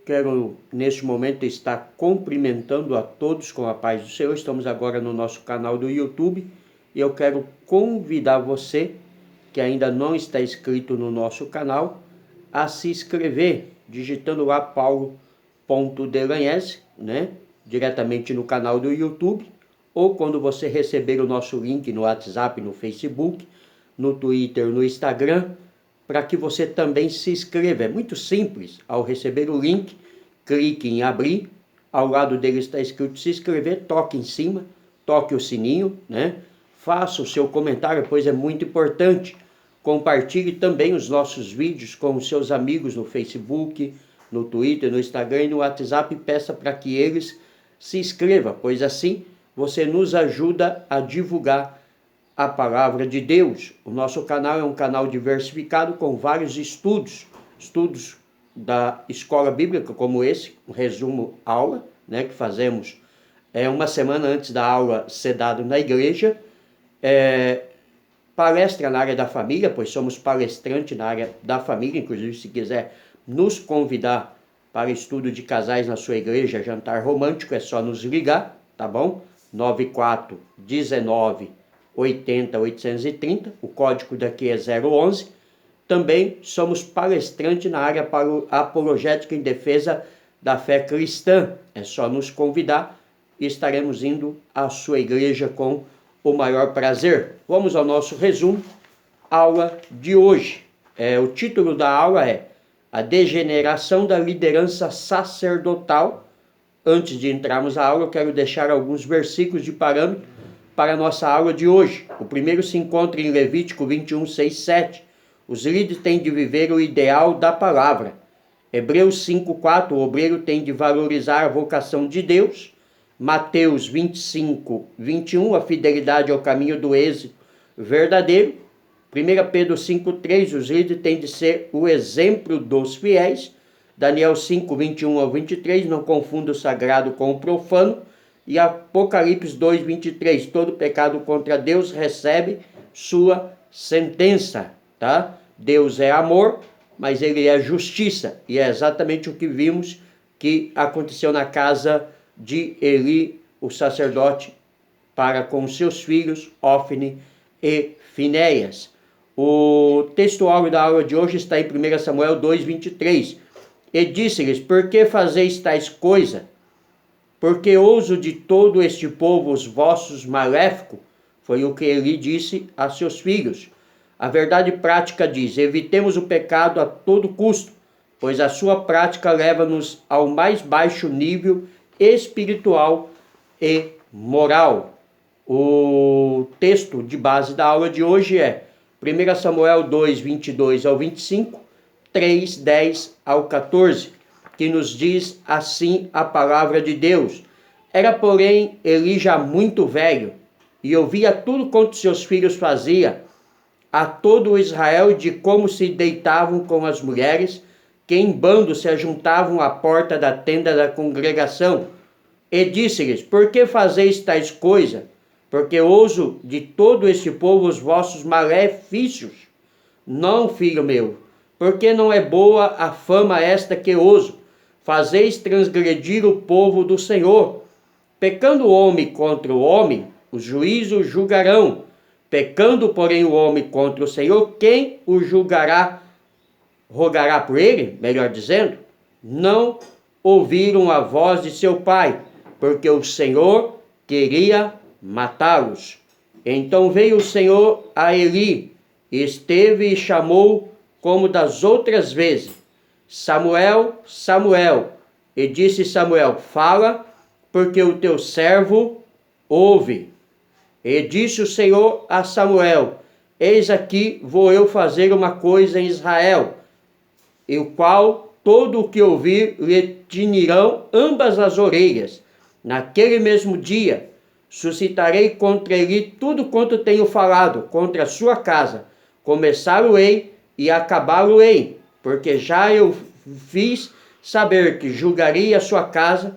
Quero, neste momento, estar cumprimentando a todos com a paz do Senhor. Estamos agora no nosso canal do YouTube e eu quero convidar você, que ainda não está inscrito no nosso canal, a se inscrever, digitando lá paulo.delanhese, diretamente no canal do YouTube, ou quando você receber o nosso link no WhatsApp, no Facebook, no Twitter, no Instagram, para que você também se inscreva. É muito simples. Ao receber o link, clique em abrir, ao lado dele está escrito se inscrever, toque em cima, toque o sininho, Faça o seu comentário, pois é muito importante. Compartilhe também os nossos vídeos com os seus amigos no Facebook, no Twitter, no Instagram e no WhatsApp, e peça para que eles se inscrevam, pois assim você nos ajuda a divulgar a palavra de Deus. O nosso canal é um canal diversificado com vários estudos da escola bíblica, como esse, um resumo aula, que fazemos uma semana antes da aula ser dado na igreja, palestra na área da família, pois somos palestrantes na área da família, inclusive se quiser nos convidar para estudo de casais na sua igreja, jantar romântico, é só nos ligar, tá bom? 9419 80 830, o código daqui é 011. Também somos palestrantes na área apologética em defesa da fé cristã. É só nos convidar e estaremos indo à sua igreja com o maior prazer. Vamos ao nosso resumo, aula de hoje. O título da aula é A Degeneração da Liderança Sacerdotal. Antes de entrarmos na aula, eu quero deixar alguns versículos de parâmetro para a nossa aula de hoje. O primeiro se encontra em Levítico 21, 6, 7. Os líderes têm de viver o ideal da palavra. Hebreus 5, 4. O obreiro tem de valorizar a vocação de Deus. Mateus 25, 21. A fidelidade ao caminho do êxito verdadeiro. 1 Pedro 5, 3. Os líderes têm de ser o exemplo dos fiéis. Daniel 5, 21 ao 23. Não confunda o sagrado com o profano. E Apocalipse 2, 23, todo pecado contra Deus recebe sua sentença, tá? Deus é amor, mas ele é justiça. E é exatamente o que vimos que aconteceu na casa de Eli, o sacerdote, para com seus filhos, Ofni e Finéias. O textual da aula de hoje está em 1 Samuel 2, 23. E disse-lhes, por que fazeis tais coisas? Porque ouso de todo este povo os vossos maléficos, foi o que ele disse a seus filhos. A verdade prática diz, evitemos o pecado a todo custo, pois a sua prática leva-nos ao mais baixo nível espiritual e moral. O texto de base da aula de hoje é 1 Samuel 2, 22 ao 25, 3, 10 ao 14. Que nos diz assim a palavra de Deus. Era, porém, Eli já muito velho, e ouvia tudo quanto seus filhos faziam, a todo o Israel, de como se deitavam com as mulheres, que em bando se ajuntavam à porta da tenda da congregação. E disse-lhes, por que fazeis tais coisas? Porque ouso de todo este povo os vossos malefícios. Não, filho meu, porque não é boa a fama esta que ouso. Fazeis transgredir o povo do Senhor. Pecando o homem contra o homem, os juízos julgarão. Pecando, porém, o homem contra o Senhor, quem o julgará? Rogará por ele, melhor dizendo? Não ouviram a voz de seu pai, porque o Senhor queria matá-los. Então veio o Senhor a Eli, esteve e chamou como das outras vezes. Samuel, Samuel. E disse Samuel, fala, porque o teu servo ouve. E disse o Senhor a Samuel, eis aqui vou eu fazer uma coisa em Israel, e o qual todo o que ouvir lhe tinirão ambas as orelhas. Naquele mesmo dia suscitarei contra ele tudo quanto tenho falado, contra a sua casa. Começá-lo-ei e acabá-lo-ei. Porque já eu fiz saber que julgaria a sua casa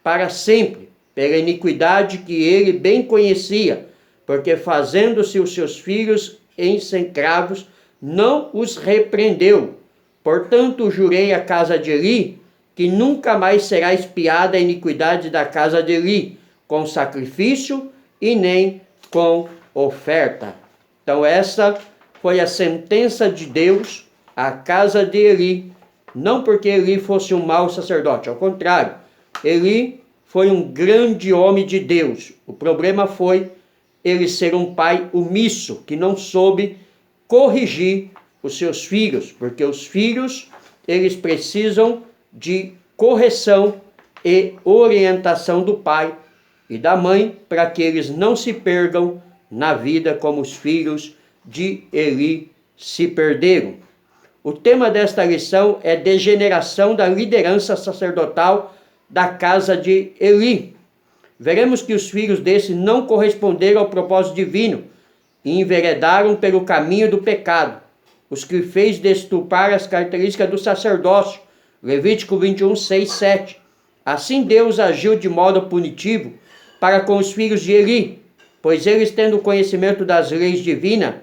para sempre, pela iniquidade que ele bem conhecia, porque fazendo-se os seus filhos execravos, não os repreendeu. Portanto, jurei à casa de Eli que nunca mais será expiada a iniquidade da casa de Eli, com sacrifício e nem com oferta. Então essa foi a sentença de Deus à casa de Eli, não porque Eli fosse um mau sacerdote, ao contrário, Eli foi um grande homem de Deus. O problema foi ele ser um pai omisso, que não soube corrigir os seus filhos, porque os filhos, eles precisam de correção e orientação do pai e da mãe, para que eles não se percam na vida como os filhos de Eli se perderam. O tema desta lição é degeneração da liderança sacerdotal da casa de Eli. Veremos que os filhos desse não corresponderam ao propósito divino e enveredaram pelo caminho do pecado, os que fez deturpar as características do sacerdócio. Levítico 21, 6, 7. Assim Deus agiu de modo punitivo para com os filhos de Eli, pois eles, tendo conhecimento das leis divinas,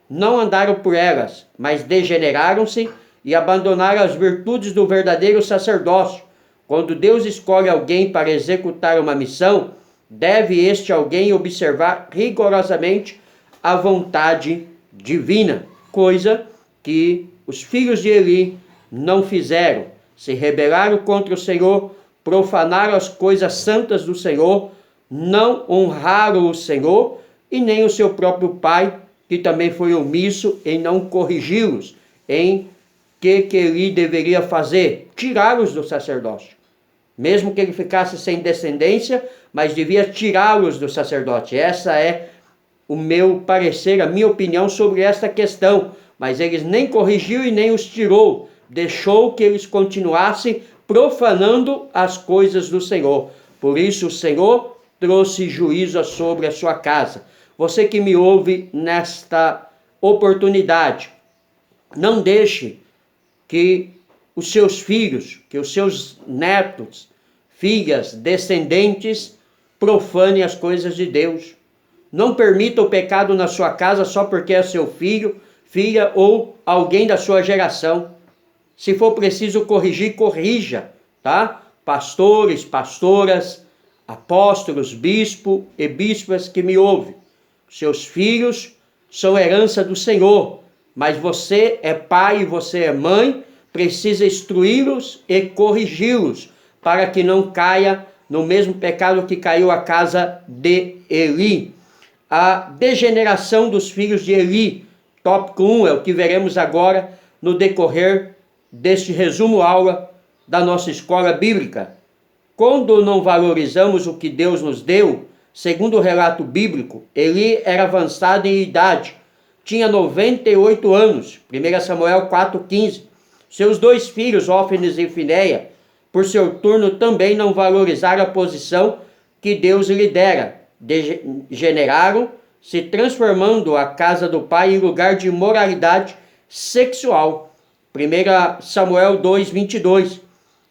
não andaram por elas, mas degeneraram-se e abandonaram as virtudes do verdadeiro sacerdócio. Quando Deus escolhe alguém para executar uma missão, deve este alguém observar rigorosamente a vontade divina, coisa que os filhos de Eli não fizeram. Se rebelaram contra o Senhor, profanaram as coisas santas do Senhor, não honraram o Senhor e nem o seu próprio pai, que também foi omisso em não corrigi-los. Em que Eli deveria fazer? Tirá-los do sacerdócio. Mesmo que ele ficasse sem descendência, mas devia tirá-los do sacerdote. Essa é o meu parecer, a minha opinião sobre esta questão. Mas eles nem corrigiu e nem os tirou. Deixou que eles continuassem profanando as coisas do Senhor. Por isso o Senhor trouxe juízo sobre a sua casa. Você que me ouve nesta oportunidade, não deixe que os seus filhos, que os seus netos, filhas, descendentes, profanem as coisas de Deus. Não permita o pecado na sua casa só porque é seu filho, filha ou alguém da sua geração. Se for preciso corrigir, corrija, tá? Pastores, pastoras, apóstolos, bispo e bispas que me ouvem. Seus filhos são herança do Senhor, mas você é pai e você é mãe, precisa instruí-los e corrigi-los, para que não caia no mesmo pecado que caiu a casa de Eli. A degeneração dos filhos de Eli, tópico 1, é o que veremos agora no decorrer deste resumo aula da nossa escola bíblica. Quando não valorizamos o que Deus nos deu, segundo o relato bíblico, Eli era avançado em idade, tinha 98 anos, 1 Samuel 4,15. Seus dois filhos, Hófines e Finéia, por seu turno também não valorizaram a posição que Deus lhe dera. Degeneraram, se transformando a casa do pai em lugar de imoralidade sexual. 1 Samuel 2:22.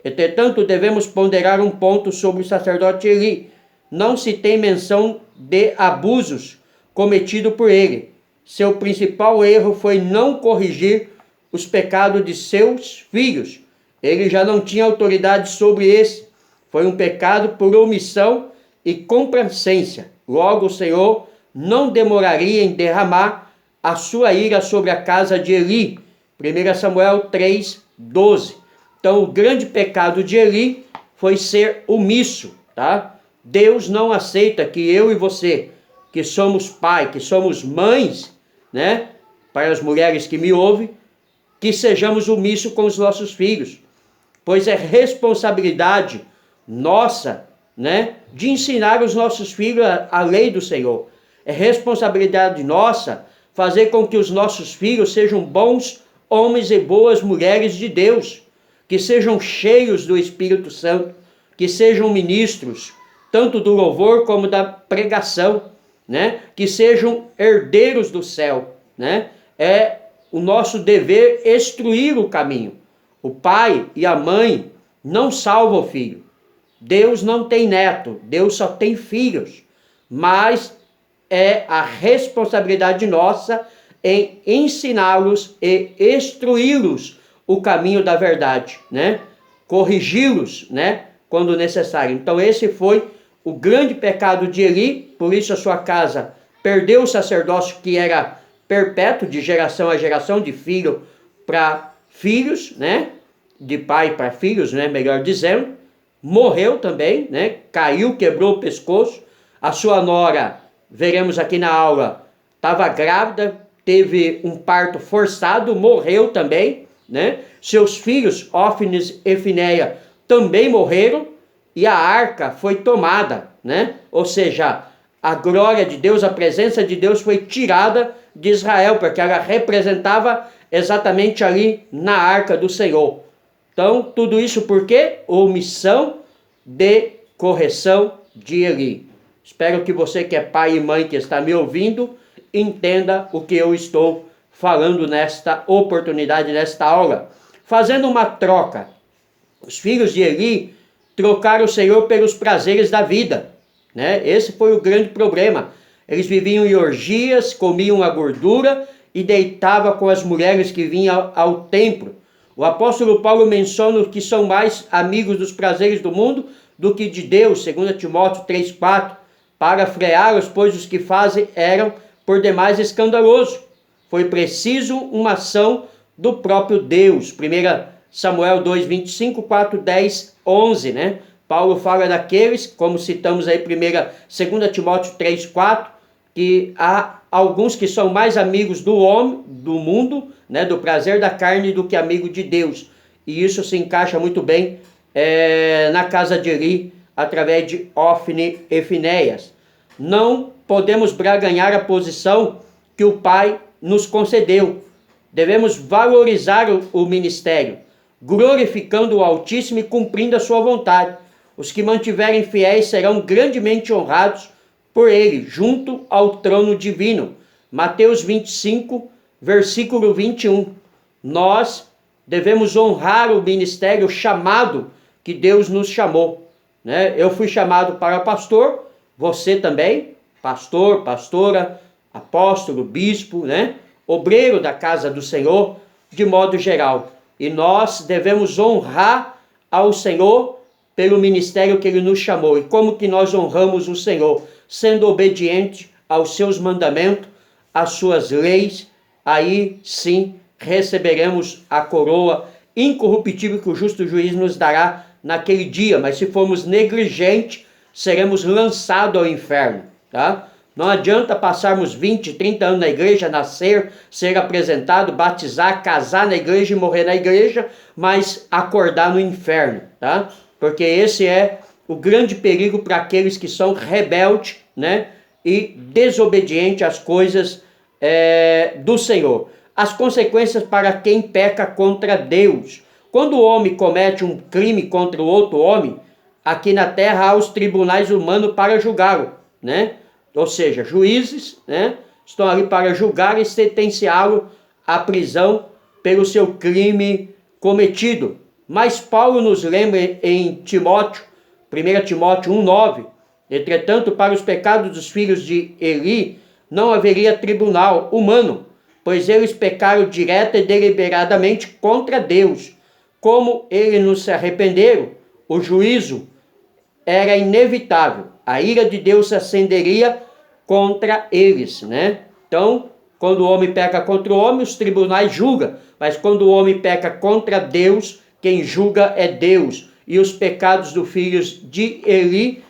Entretanto, devemos ponderar um ponto sobre o sacerdote Eli. Não se tem menção de abusos cometidos por ele. Seu principal erro foi não corrigir os pecados de seus filhos. Ele já não tinha autoridade sobre esse. Foi um pecado por omissão e complacência. Logo, o Senhor não demoraria em derramar a sua ira sobre a casa de Eli. 1 Samuel 3:12. Então, o grande pecado de Eli foi ser omisso, tá? Deus não aceita que eu e você, que somos pai, que somos mães, né? Para as mulheres que me ouvem, que sejamos omissos com os nossos filhos, pois é responsabilidade nossa, né, de ensinar os nossos filhos a lei do Senhor. É responsabilidade nossa fazer com que os nossos filhos sejam bons homens e boas mulheres de Deus, que sejam cheios do Espírito Santo, que sejam ministros, tanto do louvor como da pregação, né, que sejam herdeiros do céu, né. É o nosso dever instruir o caminho. O pai e a mãe não salvam o filho. Deus não tem neto, Deus só tem filhos. Mas é a responsabilidade nossa em ensiná-los e instruí-los o caminho da verdade, né? corrigi-los, né, quando necessário. Então esse foi o grande pecado de Eli, por isso a sua casa perdeu o sacerdócio que era perpétuo, de geração a geração, de filho para filhos, né, de pai para filhos, né, melhor dizendo. Morreu também, né, caiu, quebrou o pescoço. A sua nora, veremos aqui na aula, estava grávida, teve um parto forçado, morreu também, né? Seus filhos, Ófines e Finéia, também morreram, e a arca foi tomada, né? Ou seja, a glória de Deus, a presença de Deus foi tirada de Israel, porque ela representava exatamente ali na arca do Senhor. Então, tudo isso por quê? Omissão de correção de Eli. Espero que você que é pai e mãe que está me ouvindo, entenda o que eu estou falando nesta oportunidade, nesta aula. Fazendo uma troca. Os filhos de Eli trocaram o Senhor pelos prazeres da vida, né? Esse foi o grande problema. Eles viviam em orgias, comiam a gordura e deitavam com as mulheres que vinham ao templo. O apóstolo Paulo menciona que são mais amigos dos prazeres do mundo do que de Deus, 2 Timóteo 3,4, para freá-los, pois os que fazem eram por demais escandaloso. Foi preciso uma ação do próprio Deus. 1 Samuel 2, 25, 4, 10, 11, né? Paulo fala daqueles, como citamos aí 2 Timóteo 3, 4, que há alguns que são mais amigos do homem, do mundo, né, do prazer da carne, do que amigo de Deus. E isso se encaixa muito bem na casa de Eli, através de Ófine e Finéias. Não podemos barganhar a posição que o Pai nos concedeu. Devemos valorizar o ministério, glorificando o Altíssimo e cumprindo a sua vontade. Os que mantiverem fiéis serão grandemente honrados por ele, junto ao trono divino. Mateus 25, versículo 21. Nós devemos honrar o ministério, o chamado que Deus nos chamou, né? Eu fui chamado para pastor, você também, pastor, pastora, apóstolo, bispo, né? Obreiro da casa do Senhor, de modo geral. E nós devemos honrar ao Senhor pelo ministério que Ele nos chamou. E como que nós honramos o Senhor? Sendo obediente aos seus mandamentos, às suas leis. Aí sim receberemos a coroa incorruptível que o justo juiz nos dará naquele dia. Mas se formos negligentes, seremos lançados ao inferno, tá? Não adianta passarmos 20, 30 anos na igreja, nascer, ser apresentado, batizar, casar na igreja e morrer na igreja, mas acordar no inferno, tá? Porque esse é o grande perigo para aqueles que são rebeldes, né? E desobedientes às coisas do Senhor. As consequências para quem peca contra Deus. Quando o homem comete um crime contra o outro homem, aqui na terra há os tribunais humanos para julgá-lo, né? Ou seja, juízes, né, estão ali para julgar e sentenciá-lo à prisão pelo seu crime cometido. Mas Paulo nos lembra em Timóteo, 1 Timóteo 1,9, entretanto, para os pecados dos filhos de Eli, não haveria tribunal humano, pois eles pecaram direta e deliberadamente contra Deus. Como eles não se arrependeram, o juízo era inevitável. A ira de Deus se acenderia contra eles, né? Então, quando o homem peca contra o homem, os tribunais julgam. Mas quando o homem peca contra Deus, quem julga é Deus. E os pecados dos filhos de Eli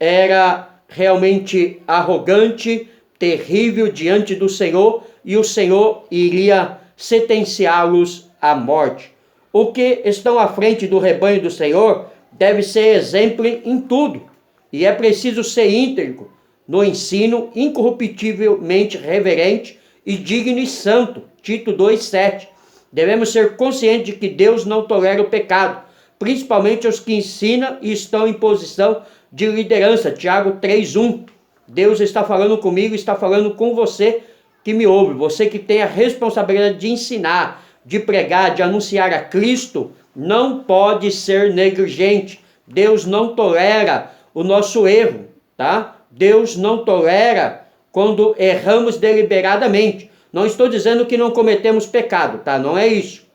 era realmente arrogante, terrível diante do Senhor, e o Senhor iria sentenciá-los à morte. O que estão à frente do rebanho do Senhor deve ser exemplo em tudo. E é preciso ser íntegro no ensino, incorruptivelmente reverente e digno e santo. Tito 2,7. Devemos ser conscientes de que Deus não tolera o pecado, principalmente os que ensinam e estão em posição de liderança. Tiago 3,1. Deus está falando comigo, está falando com você que me ouve. Você que tem a responsabilidade de ensinar, de pregar, de anunciar a Cristo, não pode ser negligente. Deus não tolera o nosso erro, tá? Deus não tolera quando erramos deliberadamente. Não estou dizendo que não cometemos pecado, tá? Não é isso.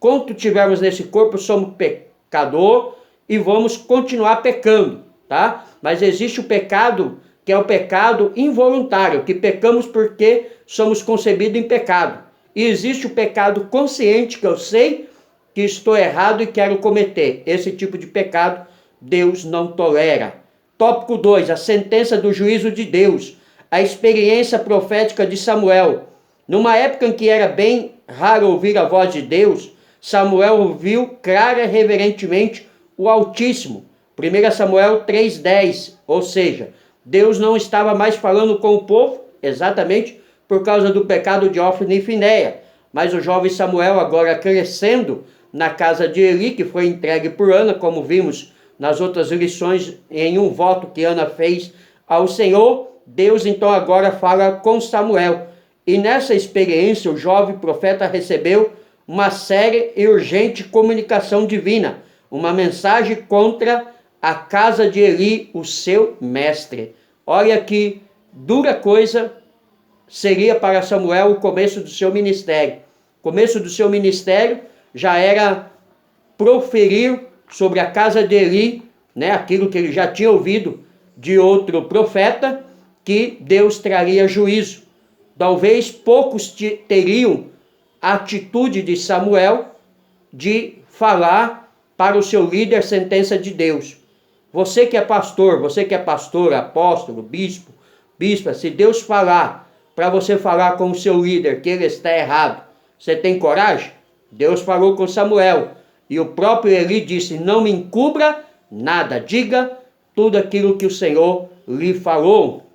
Quando tivermos nesse corpo, somos pecador e vamos continuar pecando, tá? Mas existe o pecado que é o pecado involuntário, que pecamos porque somos concebidos em pecado. E existe o pecado consciente, que eu sei que estou errado e quero cometer. Esse tipo de pecado Deus não tolera. Tópico 2, a sentença do juízo de Deus. A experiência profética de Samuel. Numa época em que era bem raro ouvir a voz de Deus, Samuel ouviu clara e reverentemente o Altíssimo. 1 Samuel 3,10, ou seja, Deus não estava mais falando com o povo, exatamente por causa do pecado de Ofni e Finéia. Mas o jovem Samuel, agora crescendo na casa de Eli, que foi entregue por Ana, como vimos nas outras lições, em um voto que Ana fez ao Senhor, Deus então agora fala com Samuel. E nessa experiência, o jovem profeta recebeu uma séria e urgente comunicação divina, uma mensagem contra a casa de Eli, o seu mestre. Olha que dura coisa seria para Samuel o começo do seu ministério. O começo do seu ministério já era proferir sobre a casa de Eli, né, aquilo que ele já tinha ouvido de outro profeta, que Deus traria juízo. Talvez poucos teriam a atitude de Samuel de falar para o seu líder sentença de Deus. Você que é pastor, apóstolo, bispa, se Deus falar para você falar com o seu líder que ele está errado, você tem coragem? Deus falou com Samuel e o próprio Eli disse: não me encubra nada, diga tudo aquilo que o Senhor lhe falou.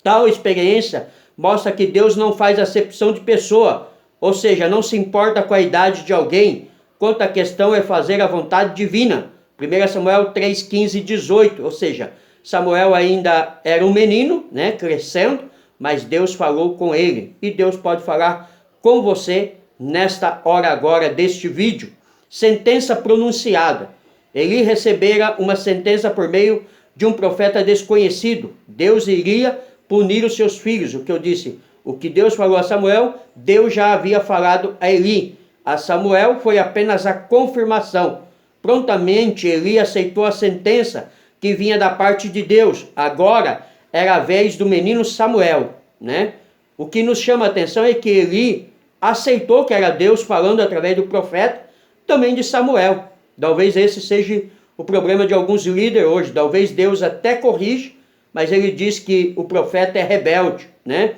Tal experiência mostra que Deus não faz acepção de pessoa, ou seja, não se importa com a idade de alguém, quanto a questão é fazer a vontade divina. 1 Samuel 3, 15 e 18, ou seja, Samuel ainda era um menino, né, crescendo, mas Deus falou com ele. E Deus pode falar com você nesta hora agora deste vídeo. Sentença pronunciada. Eli recebera uma sentença por meio de um profeta desconhecido. Deus iria punir os seus filhos. O que eu disse, o que Deus falou a Samuel, Deus já havia falado a Eli. A Samuel foi apenas a confirmação. Prontamente Eli aceitou a sentença que vinha da parte de Deus. Agora era a vez do menino Samuel, né? O que nos chama a atenção é que Eli aceitou que era Deus falando através do profeta, também de Samuel. Talvez esse seja o problema de alguns líderes hoje. Talvez Deus até corrige, mas ele diz que o profeta é rebelde, né?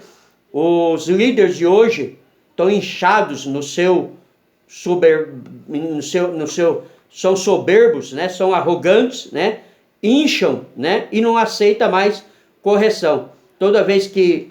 Os líderes de hoje estão inchados são soberbos, né? São arrogantes, né? Incham, né? E não aceita mais correção. Toda vez que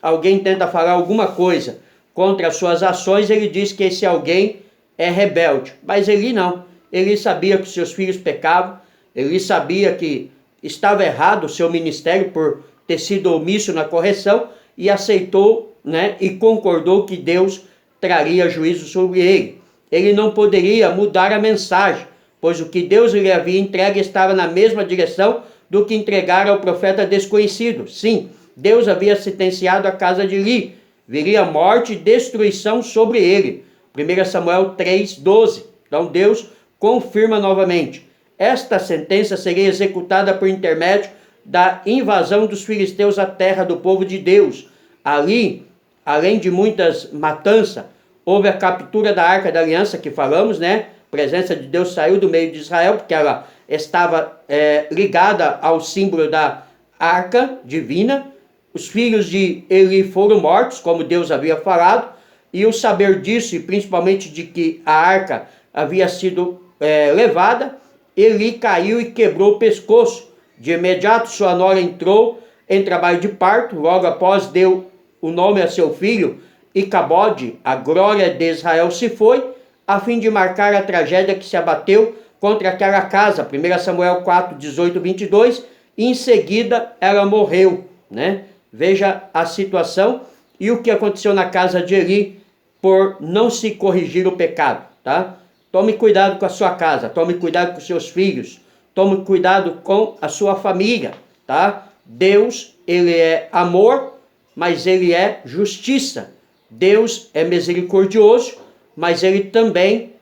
alguém tenta falar alguma coisa contra as suas ações, ele diz que esse alguém é rebelde. Mas Eli não. Ele sabia que seus filhos pecavam, ele sabia que estava errado o seu ministério por ter sido omisso na correção e aceitou, né, e concordou que Deus traria juízo sobre ele. Ele não poderia mudar a mensagem, pois o que Deus lhe havia entregue estava na mesma direção do que entregara ao profeta desconhecido. Sim, Deus havia sentenciado a casa de Eli. Viria morte e destruição sobre ele. 1 Samuel 3,12. Então Deus confirma novamente. Esta sentença seria executada por intermédio da invasão dos filisteus à terra do povo de Deus. Ali, além de muitas matanças, houve a captura da Arca da Aliança, que falamos, né? A presença de Deus saiu do meio de Israel, porque ela estava ligada ao símbolo da Arca Divina. Os filhos de Eli foram mortos, como Deus havia falado, e o saber disso, e principalmente de que a arca havia sido levada, Eli caiu e quebrou o pescoço. De imediato sua nora entrou em trabalho de parto, logo após deu o nome a seu filho, Icabode, a glória de Israel se foi, a fim de marcar a tragédia que se abateu contra aquela casa. 1 Samuel 4, 18, 22, e em seguida ela morreu, né? Veja a situação e o que aconteceu na casa de Eli por não se corrigir o pecado, tá? Tome cuidado com a sua casa, tome cuidado com os seus filhos, tome cuidado com a sua família, tá? Deus, ele é amor, mas ele é justiça. Deus é misericordioso, mas ele também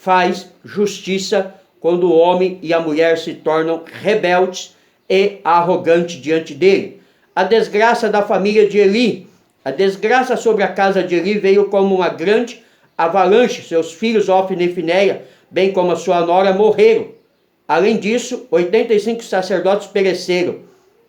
faz justiça quando o homem e a mulher se tornam rebeldes e arrogantes diante dele. A desgraça da família de Eli, a desgraça sobre a casa de Eli veio como uma grande avalanche. Seus filhos Ofni e Finéia, bem como a sua nora, morreram. Além disso, 85 sacerdotes pereceram.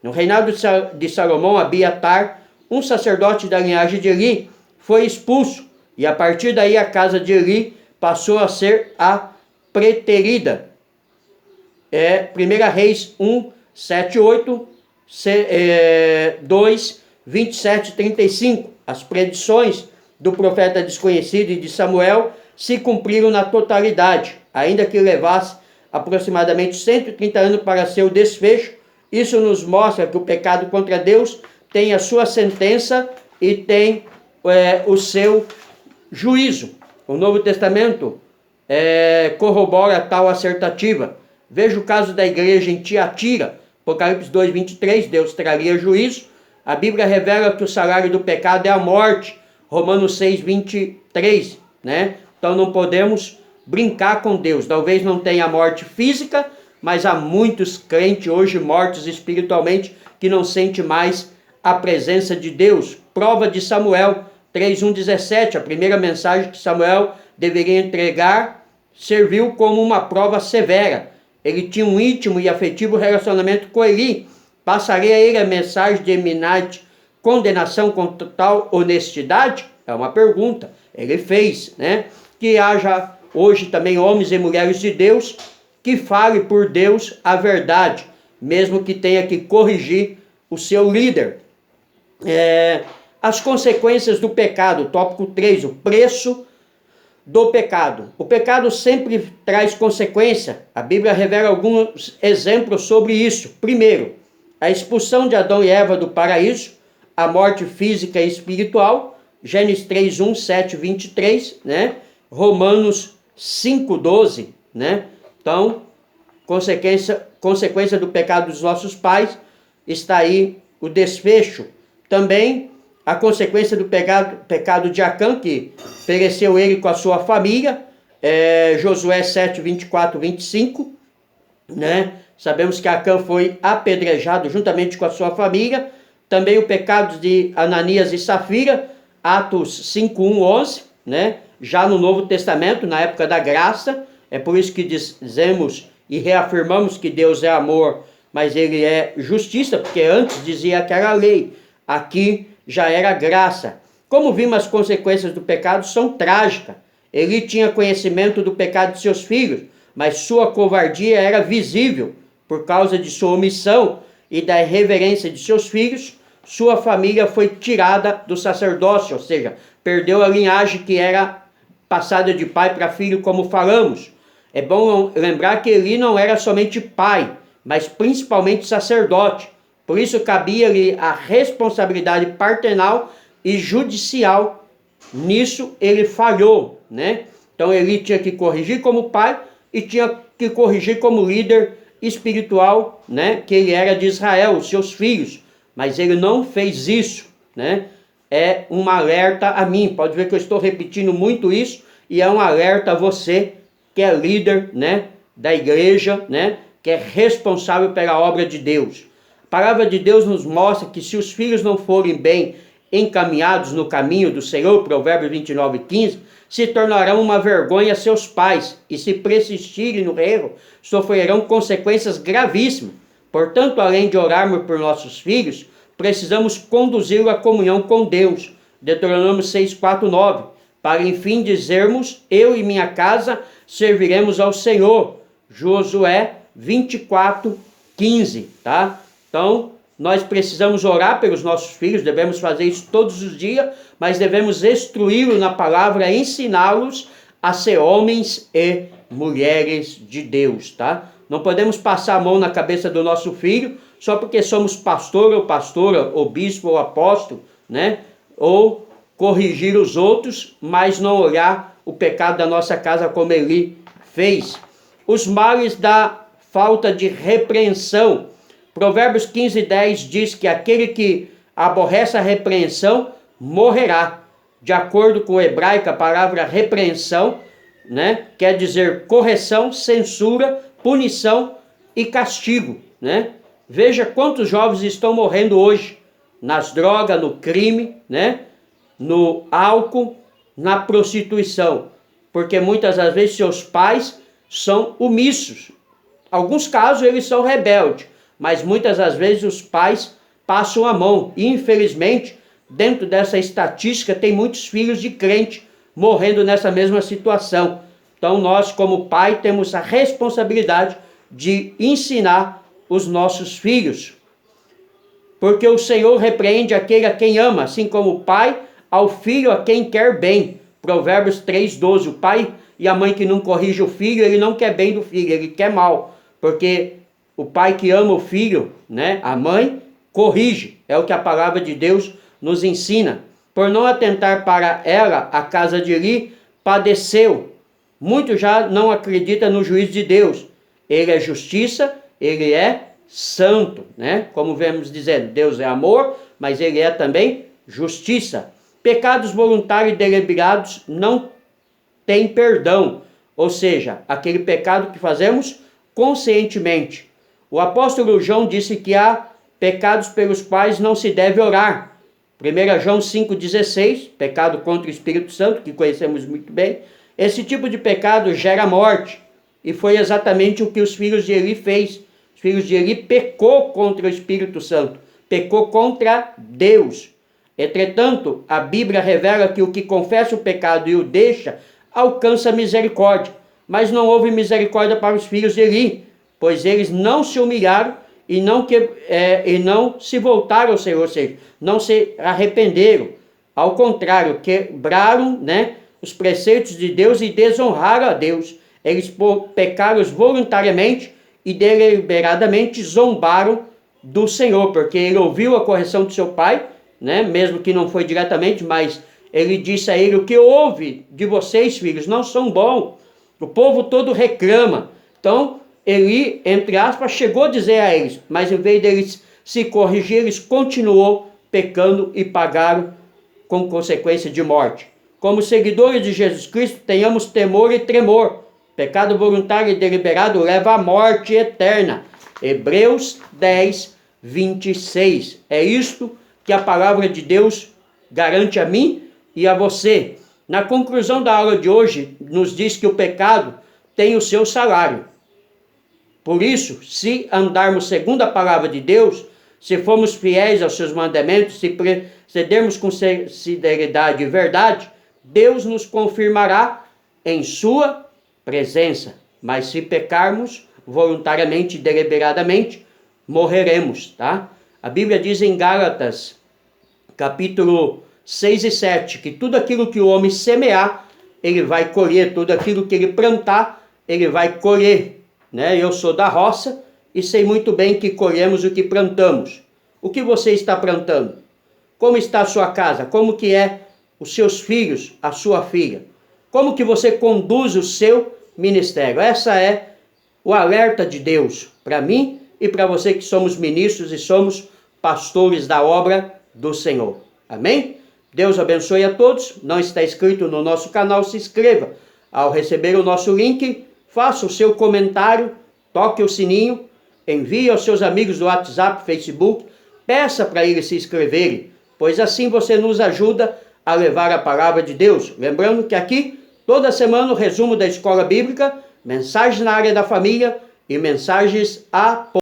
No reinado de Salomão, Abiatar, um sacerdote da linhagem de Eli, foi expulso. E a partir daí a casa de Eli passou a ser a preterida. 1 Reis 1, 7, 8, 2, 27 e 35. As predições do profeta desconhecido e de Samuel se cumpriram na totalidade, ainda que levasse aproximadamente 130 anos para seu desfecho. Isso nos mostra que o pecado contra Deus tem a sua sentença e tem o seu juízo. O Novo Testamento corrobora tal assertativa. Veja o caso da igreja em Tiatira, Apocalipse 2, 23, Deus traria juízo. A Bíblia revela que o salário do pecado é a morte, Romanos 6, 23, né? Então não podemos brincar com Deus. Talvez não tenha morte física, mas há muitos crentes hoje mortos espiritualmente que não sentem mais a presença de Deus. Prova de Samuel 3:1-17, a primeira mensagem que Samuel deveria entregar serviu como uma prova severa. Ele tinha um íntimo e afetivo relacionamento com Eli. Passaria a ele a mensagem de eminente condenação com total honestidade? É uma pergunta. Ele fez, né? Que haja hoje também homens e mulheres de Deus que falem por Deus a verdade, mesmo que tenha que corrigir o seu líder. As consequências do pecado, tópico 3, o preço do pecado. O pecado sempre traz consequência. A Bíblia revela alguns exemplos sobre isso. Primeiro, a expulsão de Adão e Eva do paraíso, a morte física e espiritual, Gênesis 3, 1, 7, 23, né? Romanos 5, 12, né? Então, consequência do pecado dos nossos pais, está aí o desfecho. Também a consequência do pecado de Acã, que pereceu ele com a sua família, Josué 7, 24, 25, né? Sabemos que Acã foi apedrejado juntamente com a sua família. Também o pecado de Ananias e Safira, Atos 5, 1, 11, né? Já no Novo Testamento, na época da graça. É por isso que dizemos e reafirmamos que Deus é amor, mas ele é justiça, porque antes dizia que era lei, aqui já era graça. Como vimos, as consequências do pecado são trágicas. Ele tinha conhecimento do pecado de seus filhos, mas sua covardia era visível. Por causa de sua omissão e da irreverência de seus filhos, sua família foi tirada do sacerdócio, ou seja, perdeu a linhagem que era passada de pai para filho, como falamos. É bom lembrar que Eli não era somente pai, mas principalmente sacerdote. Por isso cabia-lhe a responsabilidade paternal e judicial. Nisso ele falhou, né? Então Eli tinha que corrigir como pai e tinha que corrigir como líder espiritual, né? Que ele era de Israel, os seus filhos. Mas ele não fez isso, né? É um alerta a mim. Pode ver que eu estou repetindo muito isso, e é um alerta a você que é líder, né, da igreja, né, que é responsável pela obra de Deus. A palavra de Deus nos mostra que se os filhos não forem bem encaminhados no caminho do Senhor, Provérbios 29, 15, se tornarão uma vergonha a seus pais, e se persistirem no erro, sofrerão consequências gravíssimas. Portanto, além de orarmos por nossos filhos, precisamos conduzi-los à comunhão com Deus. Deuteronômio 6, 4, 9. Para enfim dizermos, eu e minha casa serviremos ao Senhor. Josué 24, 15, tá? Então, nós precisamos orar pelos nossos filhos, devemos fazer isso todos os dias, mas devemos instruí-los na palavra, ensiná-los a ser homens e mulheres de Deus, tá? Não podemos passar a mão na cabeça do nosso filho só porque somos pastor ou pastora, ou bispo ou apóstolo, né? Ou corrigir os outros, mas não olhar o pecado da nossa casa como Eli fez. Os males da falta de repreensão. Provérbios 15, 10 diz que aquele que aborrece a repreensão morrerá. De acordo com o hebraico, a palavra repreensão né? Quer dizer correção, censura, punição e castigo, né? Veja quantos jovens estão morrendo hoje nas drogas, no crime, né? No álcool, na prostituição, porque muitas das vezes seus pais são omissos. Alguns casos eles são rebeldes, mas muitas das vezes os pais passam a mão. E infelizmente, dentro dessa estatística, tem muitos filhos de crente morrendo nessa mesma situação. Então nós, como pai, temos a responsabilidade de ensinar os nossos filhos. Porque o Senhor repreende aquele a quem ama, assim como o pai ao filho a quem quer bem. Provérbios 3:12. O pai e a mãe que não corrige o filho, ele não quer bem do filho, ele quer mal. Porque o pai que ama o filho, né, a mãe, corrige. É o que a palavra de Deus nos ensina. Por não atentar para ela, a casa de Eli padeceu. Muito já não acredita no juízo de Deus. Ele é justiça, ele é santo, né? Como vemos dizendo, Deus é amor, mas ele é também justiça. Pecados voluntários e deliberados não têm perdão, ou seja, aquele pecado que fazemos conscientemente. O apóstolo João disse que há pecados pelos quais não se deve orar. 1 João 5,16, pecado contra o Espírito Santo, que conhecemos muito bem. Esse tipo de pecado gera morte, e foi exatamente o que os filhos de Eli fez. Os filhos de Eli pecou contra o Espírito Santo, pecou contra Deus. Entretanto, a Bíblia revela que o que confessa o pecado e o deixa, alcança misericórdia. Mas não houve misericórdia para os filhos de Eli, pois eles não se humilharam e não se voltaram ao Senhor, ou seja, não se arrependeram. Ao contrário, quebraram, né, os preceitos de Deus e desonraram a Deus. Eles pecaram voluntariamente e deliberadamente zombaram do Senhor, porque ele ouviu a correção de seu pai, né, mesmo que não foi diretamente, mas ele disse a ele: o que houve de vocês, filhos, não são bons. O povo todo reclama. Então, Eli, entre aspas, chegou a dizer a eles, mas em vez deles se corrigir, eles continuou pecando e pagaram com consequência de morte. Como seguidores de Jesus Cristo, tenhamos temor e tremor. Pecado voluntário e deliberado leva à morte eterna. Hebreus 10, 26. É isto que a palavra de Deus garante a mim e a você. Na conclusão da aula de hoje, nos diz que o pecado tem o seu salário. Por isso, se andarmos segundo a palavra de Deus, se formos fiéis aos seus mandamentos, se procedermos com sinceridade e verdade, Deus nos confirmará em sua presença. Mas se pecarmos voluntariamente e deliberadamente, morreremos, tá? A Bíblia diz em Gálatas, capítulo 6 e 7, que tudo aquilo que o homem semear, ele vai colher. Tudo aquilo que ele plantar, ele vai colher, né? Eu sou da roça e sei muito bem que colhemos o que plantamos. O que você está plantando? Como está a sua casa? Como que é os seus filhos, a sua filha? Como que você conduz o seu ministério? Essa é o alerta de Deus para mim e para você que somos ministros e somos pastores da obra do Senhor. Amém? Deus abençoe a todos. Não está inscrito no nosso canal, se inscreva. Ao receber o nosso link, faça o seu comentário, toque o sininho, envie aos seus amigos do WhatsApp, Facebook, peça para eles se inscreverem, pois assim você nos ajuda a levar a palavra de Deus. Lembrando que aqui, toda semana, o resumo da Escola Bíblica, mensagens na área da família e mensagens a